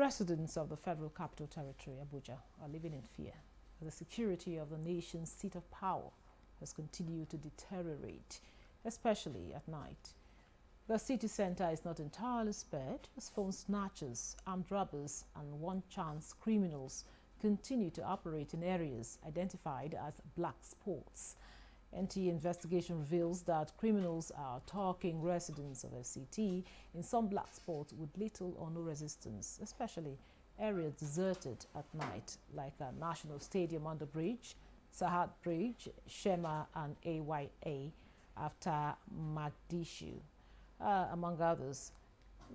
residents of the Federal Capital Territory, Abuja, are living in fear as the security of the nation's seat of power has continued to deteriorate, especially at night. The city center is not entirely spared as phone snatchers, armed robbers, and one-chance criminals continue to operate in areas identified as black spots. NTA investigation reveals that criminals are talking residents of FCT in some black spots with little or no resistance, especially areas deserted at night like National Stadium under bridge, Sahat Bridge, Shema and AYA after Magdishu, among others.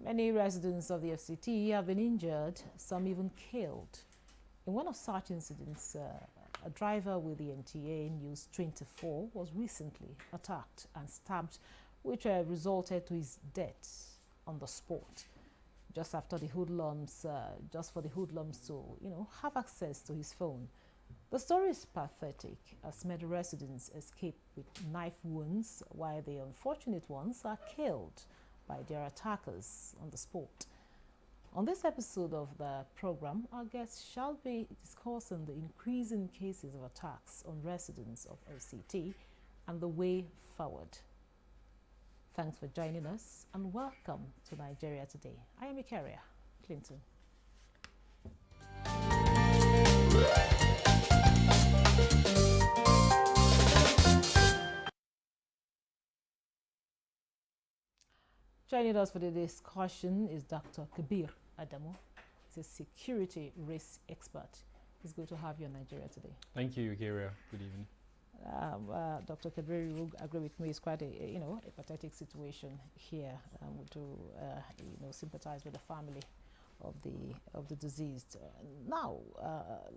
Many residents of the FCT have been injured, some even killed. In one of such incidents, a driver with the NTA News 24 was recently attacked and stabbed, which resulted to his death on the spot. Just for the hoodlums to, have access to his phone. The story is pathetic as many residents escape with knife wounds while the unfortunate ones are killed by their attackers on the spot. On this episode of the program, our guests shall be discussing the increasing cases of attacks on residents of FCT and the way forward. Thanks for joining us and welcome to Nigeria Today. I am Ikaria Clinton. Joining us for the discussion is Dr. Kabir Adamu. He's a security risk expert. It's good to have you in Nigeria Today. Thank you, Ikaria. Good evening. Dr. Kabir, you will agree with me. It's quite a pathetic situation here. To sympathize with the family of the deceased. Now,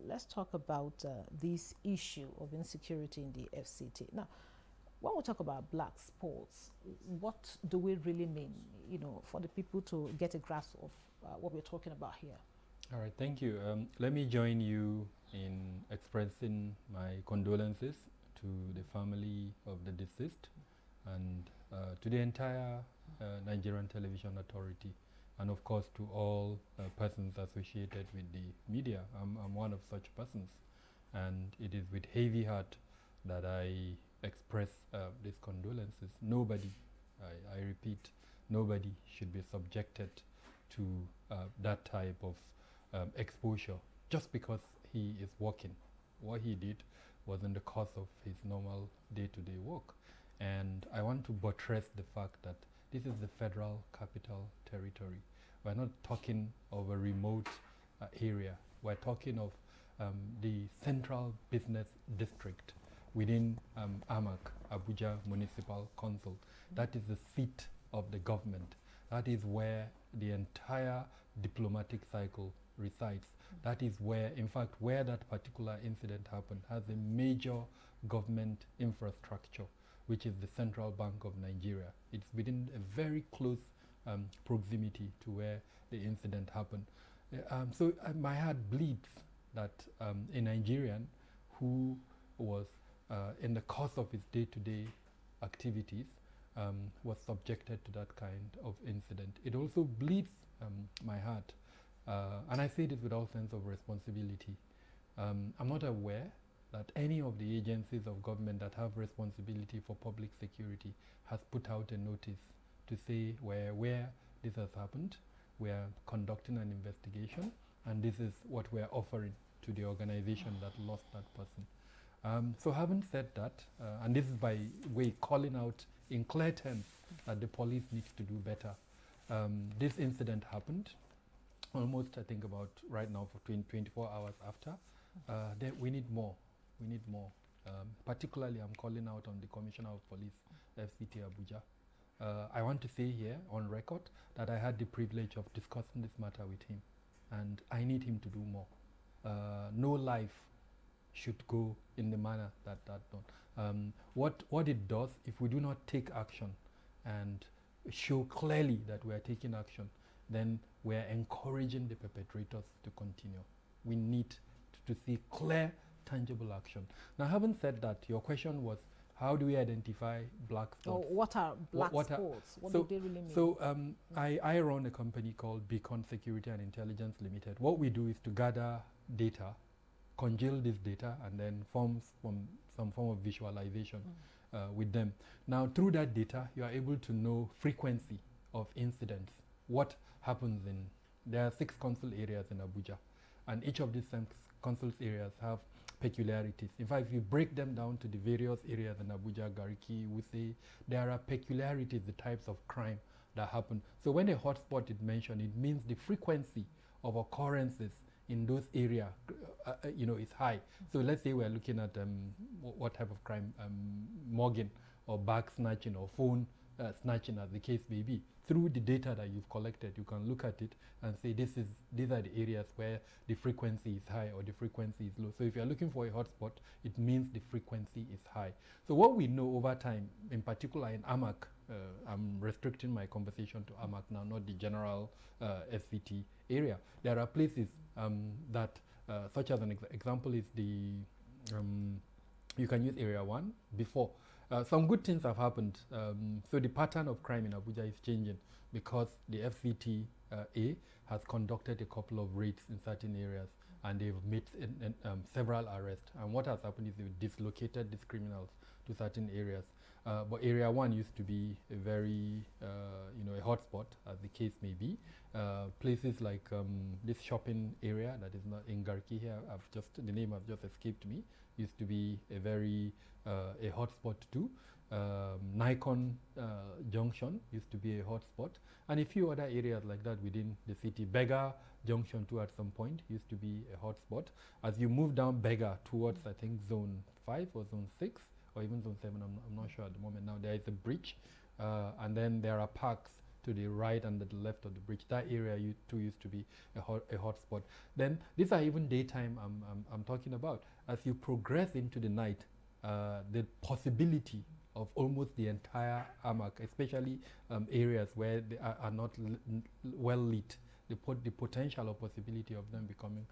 let's talk about this issue of insecurity in the FCT. Now, when we talk about black spots, what do we really mean, for the people to get a grasp of what we're talking about here? All right, thank you. Let me join you in expressing my condolences to the family of the deceased and to the entire Nigerian Television Authority, and of course to all persons associated with the media. I'm one of such persons, and it is with heavy heart that I express these condolences. Nobody, I repeat, nobody should be subjected to that type of exposure just because he is working. What he did was in the course of his normal day-to-day work. And I want to buttress the fact that this is the Federal Capital Territory. We're not talking of a remote area. We're talking of the Central Business District within AMAC, Abuja Municipal Council. That is the seat of the government. That is where the entire diplomatic cycle resides. That is where, in fact, where that particular incident happened has a major government infrastructure, which is the Central Bank of Nigeria. It's within a very close proximity to where the incident happened. So my heart bleeds that a Nigerian who was in the course of his day-to-day activities was subjected to that kind of incident. It also bleeds my heart, and I say this with all sense of responsibility. I'm not aware that any of the agencies of government that have responsibility for public security has put out a notice to say where this has happened. We are conducting an investigation, and this is what we are offering to the organization that lost that person. So having said that, and this is by way calling out in clear terms that the police needs to do better. This incident happened almost, I think, about right now for 24 hours after. We need more. We need more. Particularly, I'm calling out on the Commissioner of Police, FCT Abuja. I want to say here on record that I had the privilege of discussing this matter with him, and I need him to do more. No life should go in the manner that done. What it does, if we do not take action and show clearly that we are taking action, then we are encouraging the perpetrators to continue. We need to see clear, tangible action. Now, having said that, your question was, how do we identify black spots? What are black What spots? What so- do they really mean? So I run a company called Beacon Security and Intelligence Limited. What we do is to gather data, congeal this data, and then form some form of visualization with them. Now, through that data, you are able to know frequency of incidents. What happens in, there are 6 council areas in Abuja, and each of these council areas have peculiarities. In fact, if you break them down to the various areas in Abuja, Gariki, Wuse, there are peculiarities, the types of crime that happen. So when a hotspot is mentioned, it means the frequency of occurrences in those areas, is high. So let's say we're looking at what type of crime, mugging or bag snatching or phone snatching, as the case may be. Through the data that you've collected, you can look at it and say these are the areas where the frequency is high or the frequency is low. So if you're looking for a hotspot, it means the frequency is high. So what we know over time, in particular in AMAC, I'm restricting my conversation to AMAC now, not the general FCT area. There are places that, such as an example is the, you can use Area 1 before. Some good things have happened. So the pattern of crime in Abuja is changing because the FCTA has conducted a couple of raids in certain areas, and they've made several arrests. And what has happened is they've dislocated these criminals to certain areas. But Area 1 used to be a very, a hotspot, as the case may be. Places like this shopping area that is not in Garki here, the name has just escaped me, used to be a very a hotspot too. Nikon Junction used to be a hotspot, and a few other areas like that within the city. Bega Junction too, at some point, used to be a hotspot. As you move down Bega towards, I think, Zone 5 or Zone 6, or even Zone 7, I'm not sure at the moment now, there is a bridge, and then there are parks to the right and the left of the bridge. That area too used to be a hotspot. Then these are even daytime I'm talking about. As you progress into the night, the possibility of almost the entire AMAC, especially areas where they are not well lit, the potential or possibility of them becoming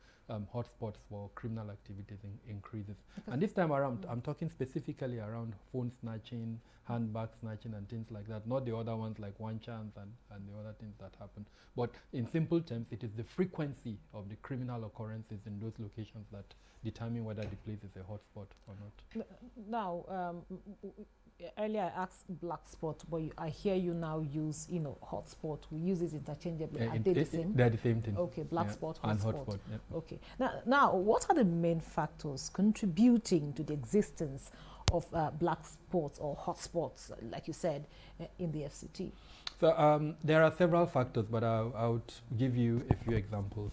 hotspots for criminal activities increases. And this time around, I'm talking specifically around phone snatching, handbag snatching, and things like that, not the other ones like One Chance and the other things that happen. But in simple terms, it is the frequency of the criminal occurrences in those locations that determine whether the place is a hotspot or not. Now, earlier I asked black spot, but I hear you now use, hotspot. We use it interchangeably. Are they the same? They're the same thing. Okay, black spot, hotspot. And hotspot, yeah. Okay. Now, what are the main factors contributing to the existence of black spots or hotspots, like you said, in the FCT? So there are several factors, but I would give you a few examples.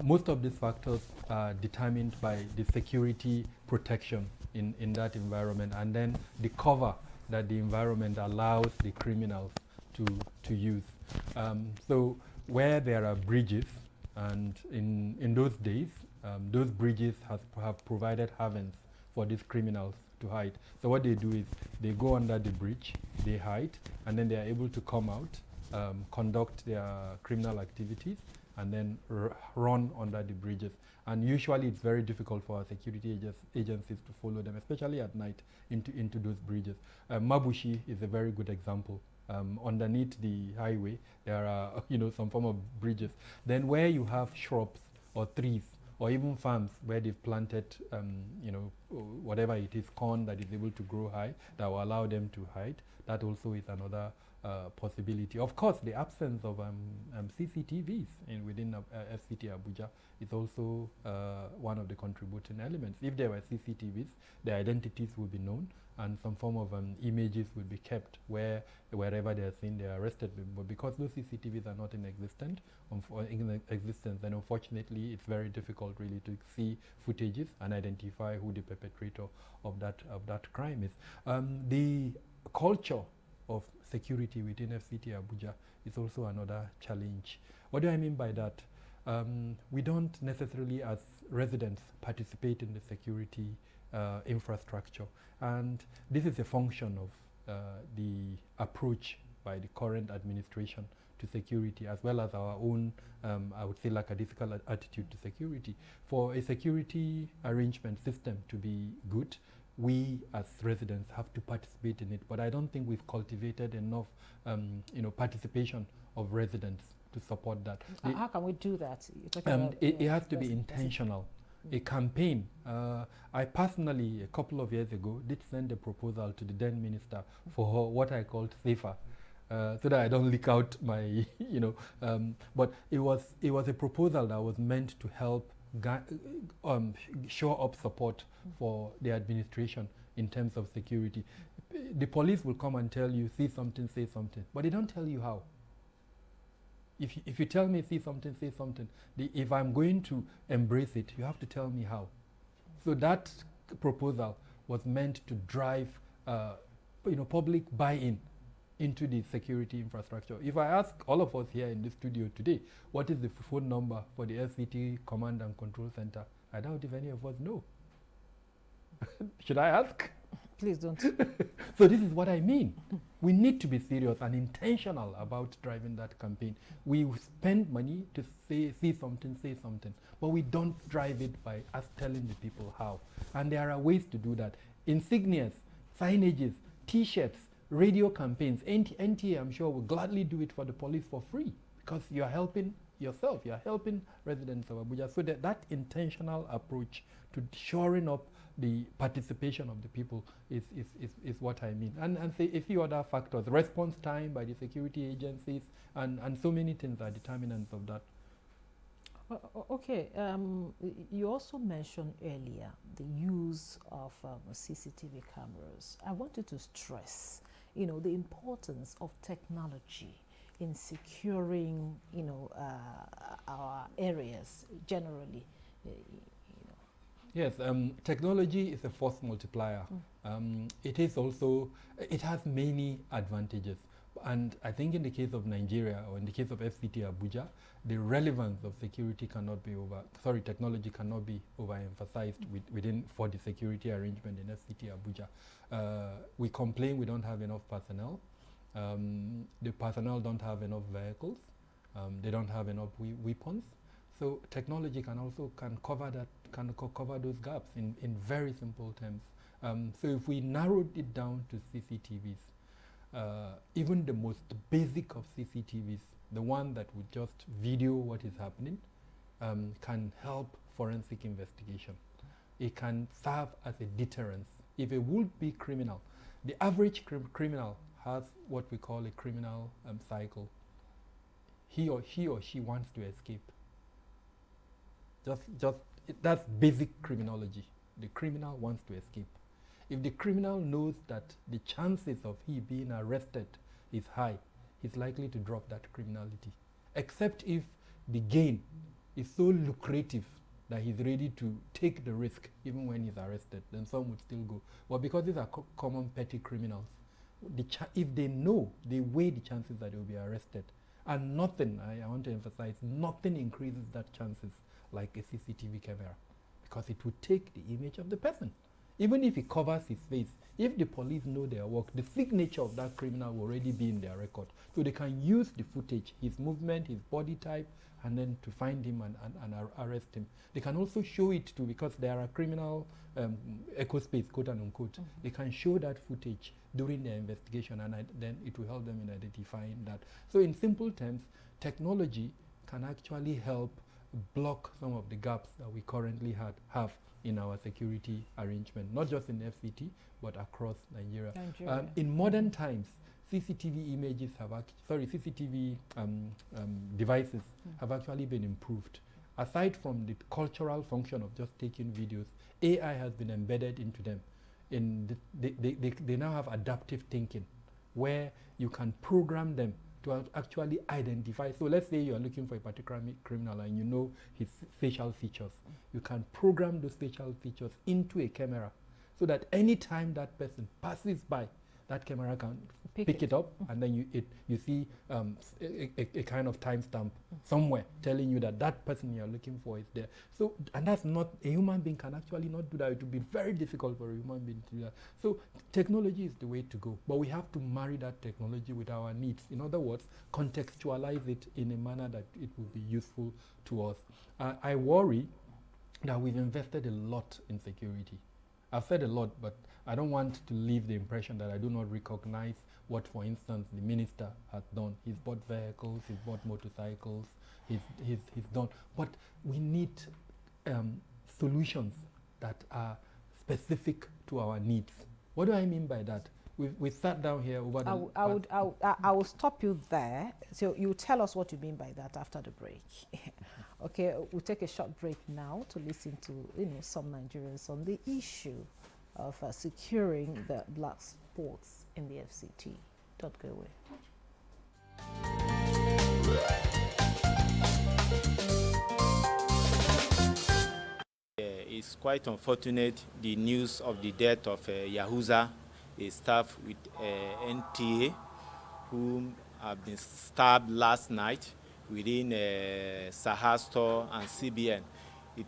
Most of these factors are determined by the security protection in that environment, and then the cover that the environment allows the criminals to use. So where there are bridges, and in those days, those bridges have provided havens for these criminals to hide. So what they do is they go under the bridge, they hide, and then they are able to come out, conduct their criminal activities, and then run under the bridges. And usually it's very difficult for our security agencies to follow them, especially at night, into those bridges. Mabushi is a very good example. Underneath the highway, there are some form of bridges. Then where you have shrubs or trees, or even farms where they've planted, whatever it is, corn that is able to grow high, that will allow them to hide. That also is another possibility. Of course, the absence of CCTVs within FCT Abuja is also one of the contributing elements. If there were CCTVs, their identities would be known, and some form of images would be kept wherever they are seen, they are arrested. But because those CCTVs are not in existence, then unfortunately it's very difficult really to see footages and identify who the perpetrator of that crime is. The culture of security within FCT Abuja is also another challenge. What do I mean by that? We don't necessarily, as residents, participate in the security infrastructure, and this is a function of the approach by the current administration to security, as well as our own, I would say, lackadaisical attitude to security. For a security arrangement system to be good, we as residents have to participate in it. But I don't think we've cultivated enough, participation of residents to support that. How can we do that? It has to be intentional. A campaign. I personally, a couple of years ago, did send a proposal to the then minister for what I called safer, so that I don't leak out my, but it was a proposal that was meant to help shore up support for the administration in terms of security. The police will come and tell you, see something, say something, but they don't tell you how. If you tell me see something, say something, if I'm going to embrace it, you have to tell me how. So that proposal was meant to drive public buy-in into the security infrastructure. If I ask all of us here in the studio today, what is the phone number for the FCT Command and Control Center? I doubt if any of us know. Should I ask? Please don't. So this is what I mean. We need to be serious and intentional about driving that campaign. We spend money to see something, say something, but we don't drive it by us telling the people how. And there are ways to do that. Insignias, signages, T-shirts, radio campaigns. NTA, I'm sure, will gladly do it for the police for free, because you're helping yourself, you're helping residents of Abuja. So that intentional approach to shoring up the participation of the people is what I mean. And say a few other factors, response time by the security agencies, and so many things are determinants of that. Okay, you also mentioned earlier the use of CCTV cameras. I wanted to stress, the importance of technology in securing, our areas generally. Yes, technology is a force multiplier. It has many advantages. And I think in the case of Nigeria, or in the case of FCT Abuja, the relevance of technology cannot be overemphasized for the security arrangement in FCT Abuja. We complain we don't have enough personnel. The personnel don't have enough vehicles. They don't have enough weapons. So technology can cover those gaps in very simple terms. So if we narrowed it down to CCTVs, even the most basic of CCTVs, the one that would just video what is happening, can help forensic investigation. It can serve as a deterrence. If a would-be criminal, the average criminal has what we call a criminal cycle. He or she wants to escape. That's basic criminology. The criminal wants to escape. If the criminal knows that the chances of he being arrested is high, he's likely to drop that criminality. Except if the gain is so lucrative that he's ready to take the risk even when he's arrested, then some would still go. But because these are common petty criminals, if they know, they weigh the chances that they will be arrested. And nothing, I want to emphasize, nothing increases that chances like a CCTV camera, because it would take the image of the person. Even if it covers his face, if the police know their work, the signature of that criminal will already be in their record. So they can use the footage, his movement, his body type, and then to find him and arrest him. They can also show it to, because there are criminal echo space, quote and unquote. They can show that footage during their investigation, and then it will help them in identifying that. So in simple terms, technology can actually help block some of the gaps that we currently have in our security arrangement, not just in FCT, but across Nigeria. In modern times, CCTV images CCTV devices have actually been improved. Aside from the cultural function of just taking videos, AI has been embedded into them. They now have adaptive thinking, where you can program them to actually identify. So let's say you are looking for a particular criminal and you know his facial features. You can program those facial features into a camera so that any time that person passes by, that camera can pick it up, and then you see a kind of timestamp somewhere telling you that that person you're looking for is there. So, and that's not, a human being can actually not do that. It would be very difficult for a human being to do that. So technology is the way to go, but we have to marry that technology with our needs. In other words, contextualize it in a manner that it will be useful to us. I worry that we've invested a lot in security. I've said a lot, but I don't want to leave the impression that I do not recognize what, for instance, the minister has done. He's bought vehicles, he's bought motorcycles, he's done. But we need solutions that are specific to our needs. What do I mean by that? We sat down here over the... I will stop you there. So you tell us what you mean by that after the break. Okay, we'll take a short break now to listen to some Nigerians on the issue of securing the black spots in the FCT. Don't go away. It's quite unfortunate, the news of the death of Yahuza, a staff with NTA, whom have been stabbed last night within Sahar store and CBN.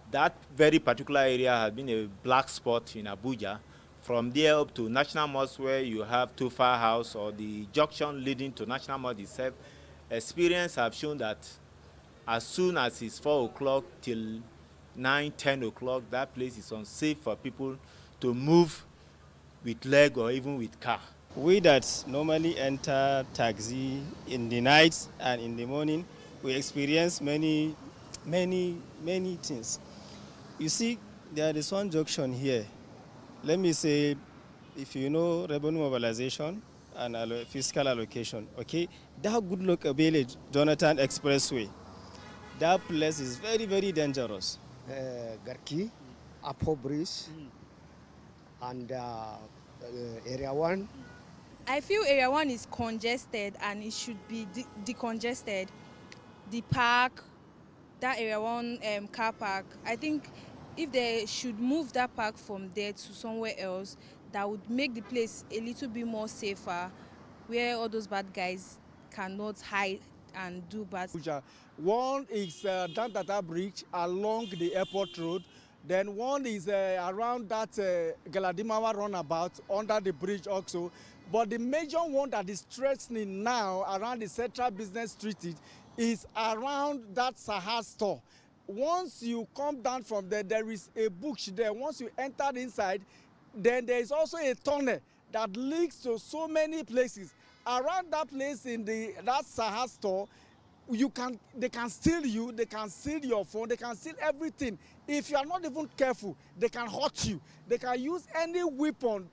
That very particular area has been a black spot in Abuja. From there up to National Mosque, where you have Tufa House, or the junction leading to National Mosque itself, experience have shown that as soon as it's 4 o'clock till 9, 10 o'clock, that place is unsafe for people to move with leg or even with car. We that normally enter taxi in the night and in the morning, we experience many things. You see, there is one junction here. Let me say, if you know revenue mobilization and fiscal allocation, okay, that good look village, Jonathan Expressway, that place is very, very dangerous. Garki, Apo Bridge, and Area 1. I feel Area 1 is congested and it should be decongested. The park, that Area 1 car park, I think if they should move that park from there to somewhere else, that would make the place a little bit more safer, where all those bad guys cannot hide and do bad. One is down that bridge along the airport road. Then one is around that Galadimawa runabout under the bridge also. But the major one that is threatening now around the Central Business Street is around that Sahar store. Once you come down from there, there is a bush there. Once you enter inside, then there is also a tunnel that leads to so many places. Around that place in that Sahar store, they can steal you, they can steal your phone, they can steal everything. If you are not even careful, they can hurt you. They can use any weapon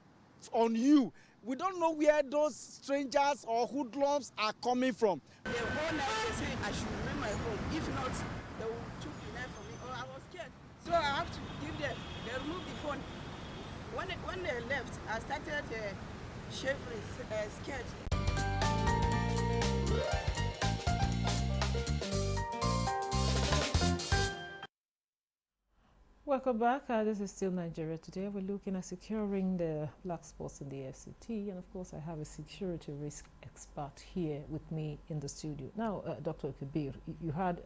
on you. We don't know where those strangers or hoodlums are coming from. The whole night they say I should remain my home. If not, they will took the knife from me. Oh, I was scared. So I have to give them. They removed the phone. When they left, I started shivering, scared. Welcome back. This is still Nigeria Today. We're looking at securing the black spots in the FCT, and of course I have a security risk expert here with me in the studio. Now, Dr. Kabir, you had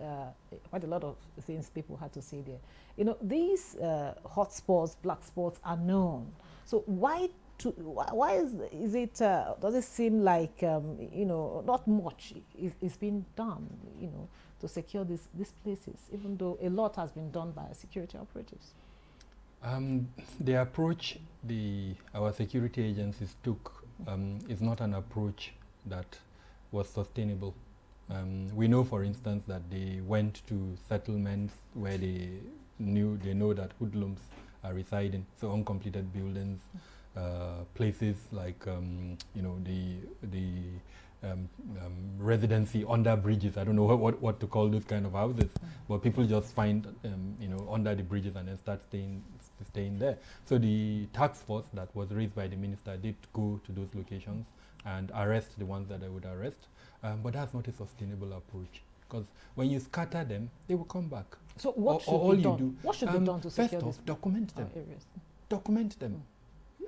quite a lot of things people had to say there. These hot spots, black spots are known. So why is it, does it seem like, not much is being done, to secure these places, even though a lot has been done by security operatives? The approach our security agencies took is not an approach that was sustainable. We know, for instance, that they went to settlements where they know that hoodlums are residing, so uncompleted buildings, places like the residency under bridges. I don't know what to call those kind of houses, but people just find under the bridges and then start staying there. So the task force that was raised by the minister did go to those locations and arrest the ones that they would arrest, but that's not a sustainable approach, because when you scatter them, they will come back. So what should be done? What should be done to secure first off, document them. Areas? Document them.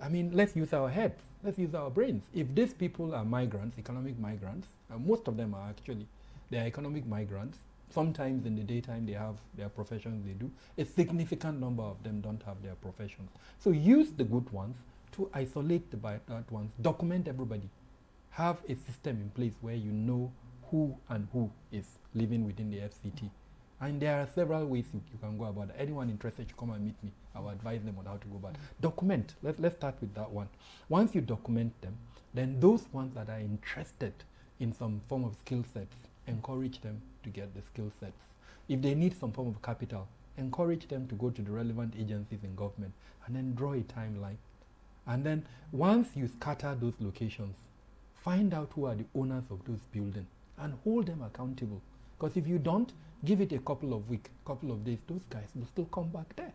I mean, let's use our heads. Let's use our brains. If these people are migrants, economic migrants, and most of them are actually, they are economic migrants. Sometimes in the daytime they have their professions they do. A significant number of them don't have their professions. So use the good ones to isolate the bad ones. Document everybody. Have a system in place where you know who and who is living within the FCT. And there are several ways you can go about it. Anyone interested should come and meet me. I will advise them on how to go about it. Document. Let's start with that one. Once you document them, then those ones that are interested in some form of skill sets, encourage them to get the skill sets. If they need some form of capital, encourage them to go to the relevant agencies in government and then draw a timeline. And then once you scatter those locations, find out who are the owners of those buildings and hold them accountable. Because if you don't, give it a couple of weeks, couple of days, those guys will still come back there.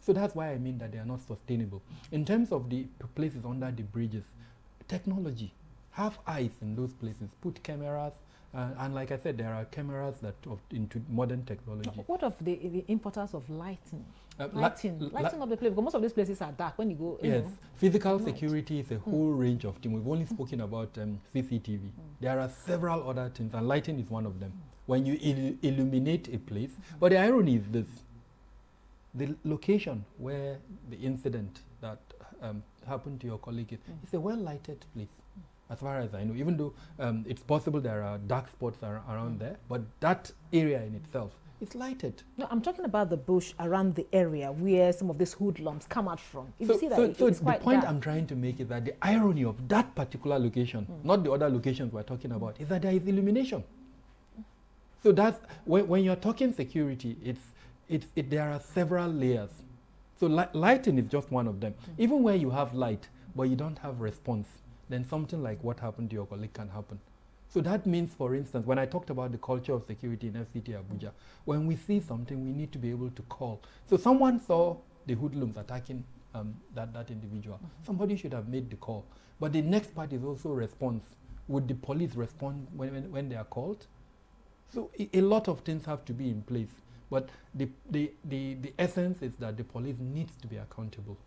So that's why I mean that they are not sustainable. In terms of the places under the bridges, technology, have eyes in those places, put cameras, and like I said, there are cameras that into modern technology. What of the importance of lighting? Lighting of the place, because most of these places are dark when you go. Yes, physical security is a whole range of things. We've only spoken about CCTV. There are several other things, and lighting is one of them. When you illuminate a place, but the irony is this: the location where the incident that happened to your colleague is a well-lighted place. As far as I know, even though it's possible there are dark spots around there, but that area in itself is lighted. No, I'm talking about the bush around the area where some of these hoodlums come out from. So the point I'm trying to make is that the irony of that particular location, not the other locations we're talking about, is that there is illumination. So that's when you're talking security, there are several layers. So lighting is just one of them. Even where you have light, but you don't have response, then something like what happened to your colleague can happen. So that means, for instance, when I talked about the culture of security in FCT Abuja, when we see something, we need to be able to call. So someone saw the hoodlums attacking that individual. Somebody should have made the call. But the next part is also response. Would the police respond when they are called? So a lot of things have to be in place. But the essence is that the police needs to be accountable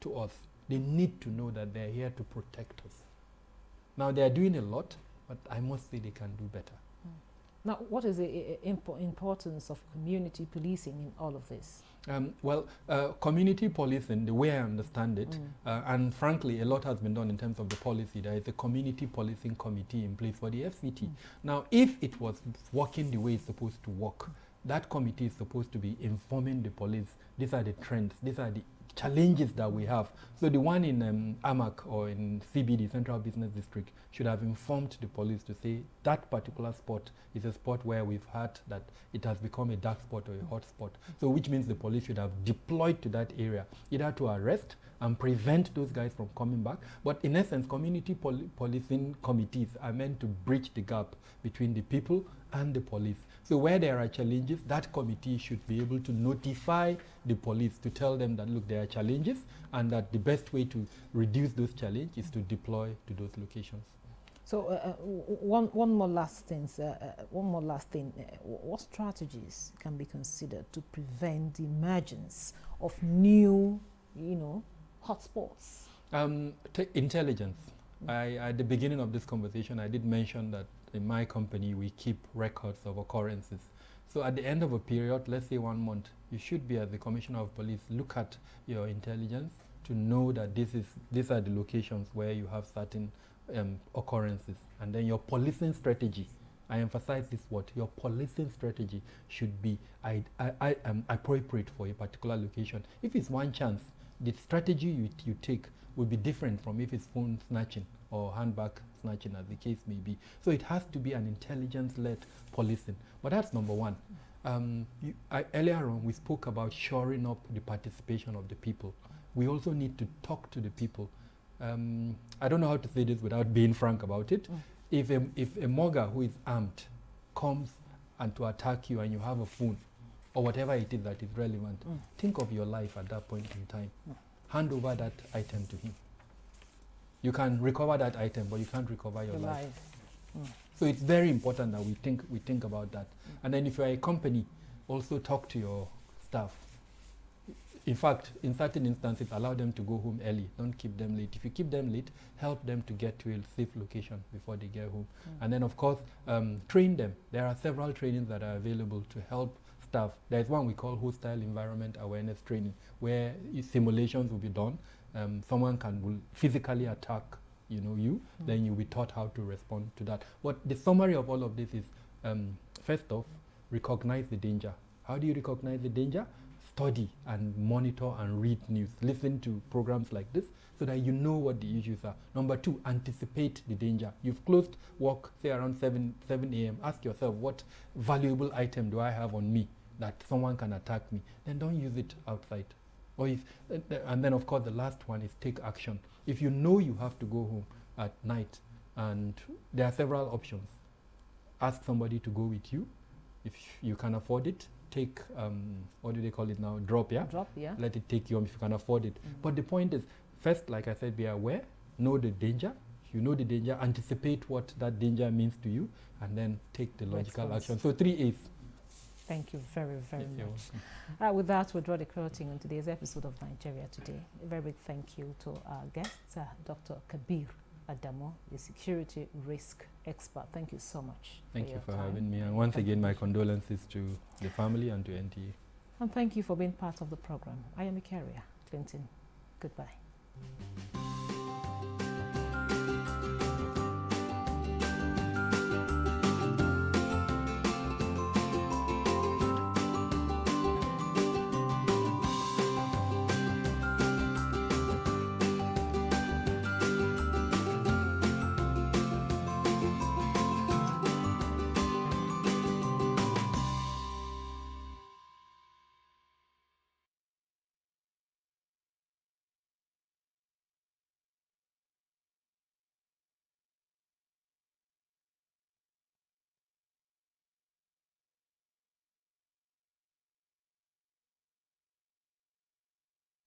to us. They need to know that they're here to protect us. Now, they're doing a lot, but I must say they can do better. Now, what is the importance of community policing in all of this? Community policing, the way I understand it, and frankly, a lot has been done in terms of the policy. There is a community policing committee in place for the FCT. Now, if it was working the way it's supposed to work, that committee is supposed to be informing the police. These are the trends. These are the challenges that we have. So the one in AMAC or in CBD, Central Business District, should have informed the police to say that particular spot is a spot where we've heard that it has become a dark spot or a hot spot. So which means the police should have deployed to that area, either to arrest and prevent those guys from coming back. But in essence, community policing committees are meant to bridge the gap between the people and the police. So where there are challenges, that committee should be able to notify the police to tell them that, look, there are challenges, and that the best way to reduce those challenges is to deploy to those locations. So one more last thing. What strategies can be considered to prevent the emergence of new, hotspots? Intelligence. At the beginning of this conversation, I did mention that in my company, we keep records of occurrences. So at the end of a period, let's say 1 month, you should be, as the Commissioner of Police, look at your intelligence to know that these are the locations where you have certain occurrences. And then your policing strategy, I emphasize this word, your policing strategy should be appropriate for a particular location. If it's one chance, the strategy you take will be different from if it's phone snatching or handbag snatching, as the case may be. So it has to be an intelligence-led policing. But that's number one. Earlier on, we spoke about shoring up the participation of the people. We also need to talk to the people. I don't know how to say this without being frank about it. If a mugger who is armed comes and to attack you and you have a phone or whatever it is that is relevant, think of your life at that point in time. Hand over that item to him. You can recover that item, but you can't recover your life. So it's very important that we think about that. And then if you're a company, also talk to your staff. In fact, in certain instances, allow them to go home early. Don't keep them late. If you keep them late, help them to get to a safe location before they get home. And then, of course, train them. There are several trainings that are available to help staff. There's one we call hostile environment awareness training, where simulations will be done. Someone will physically attack, you. Then you'll be taught how to respond to that. What the summary of all of this is, first off, recognize the danger. How do you recognize the danger? Study and monitor and read news. Listen to programs like this so that you know what the issues are. Number 2, anticipate the danger. You've closed work, say around 7 a.m. Ask yourself, what valuable item do I have on me that someone can attack me? Then don't use it outside. Or if, and then of course the last one is take action. If you know you have to go home at night, and there are several options. Ask somebody to go with you. If you can afford it, take, what do they call it now? Drop, yeah? Drop, yeah. Let it take you home if you can afford it. But the point is, first, like I said, be aware, know the danger. If you know the danger, anticipate what that danger means to you, and then take the logical action. So 3 A's. Thank you very, very much. With that, we'll draw the curtain on today's episode of Nigeria Today. A very big thank you to our guests, Dr. Kabir Adamo, the security risk expert. Thank you so much. Thank you for having me. And once again, my condolences to the family and to NTA. And thank you for being part of the program. I am Ikaria Clinton. Goodbye.